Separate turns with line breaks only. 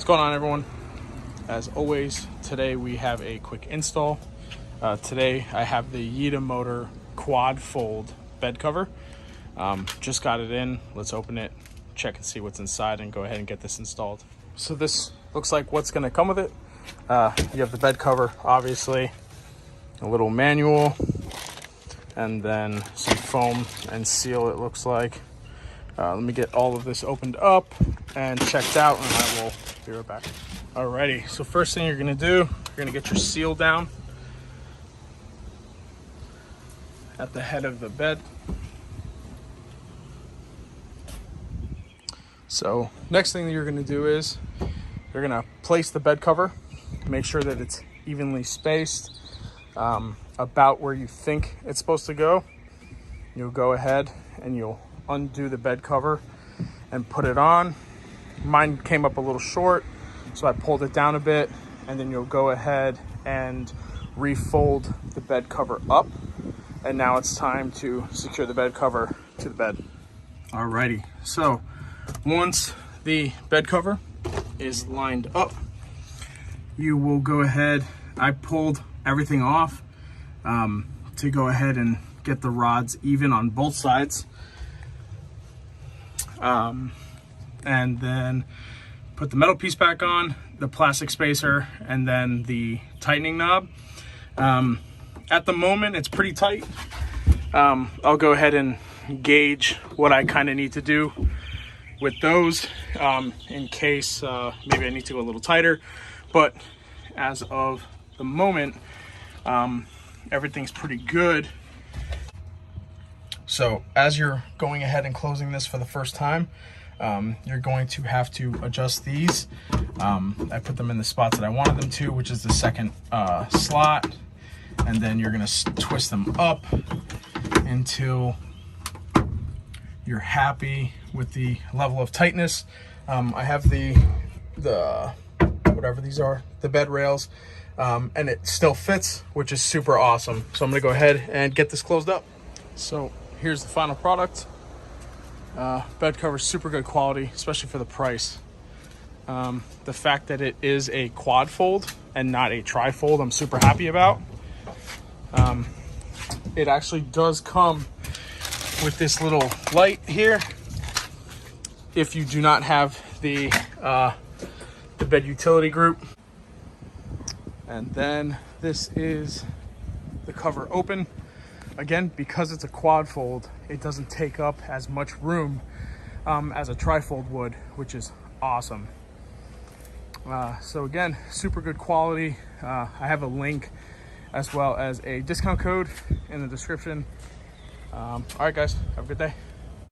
What's going on, everyone? As always, today we have a quick install. Today I have the YITAMotor quad fold bed cover. Just got it in. Let's open it, check and see what's inside, and go ahead and get this installed. So this looks like what's going to come with it. You have the bed cover, obviously, a little manual, and then some foam and seal, it looks like. Let me get all of this opened up and checked out, and I will be right back. Alrighty, so first thing you're gonna do, you're gonna get your seal down at the head of the bed. So next thing that you're gonna do is you're gonna place the bed cover, make sure that it's evenly spaced, about where you think it's supposed to go. You'll go ahead and you'll undo the bed cover and put it on. Mine came up a little short, so I pulled it down a bit, and then you'll go ahead and refold the bed cover up. And now it's time to secure the bed cover to the bed. Alrighty, so once the bed cover is lined up, you will go ahead, I pulled everything off to go ahead and get the rods even on both sides. And then put the metal piece back on, the plastic spacer, and then the tightening knob. At the moment, it's pretty tight. I'll go ahead and gauge what I kind of need to do with those in case maybe I need to go a little tighter. But as of the moment, everything's pretty good. So as you're going ahead and closing this for the first time, you're going to have to adjust these. I put them in the spots that I wanted them to, which is the second slot, and then you're going to twist them up until you're happy with the level of tightness. I have the whatever these are, the bed rails, and it still fits, which is super awesome. So I'm going to go ahead and get this closed up. So here's the final product. Bed cover, super good quality, especially for the price. The fact that it is a quad fold and not a tri-fold, I'm super happy about. It actually does come with this little light here. If you do not have the bed utility group. And then this is the cover open. Again, because it's a quad fold, it doesn't take up as much room as a tri-fold would, which is awesome. So again, super good quality. I have a link as well as a discount code in the description. All right, guys, have a good day.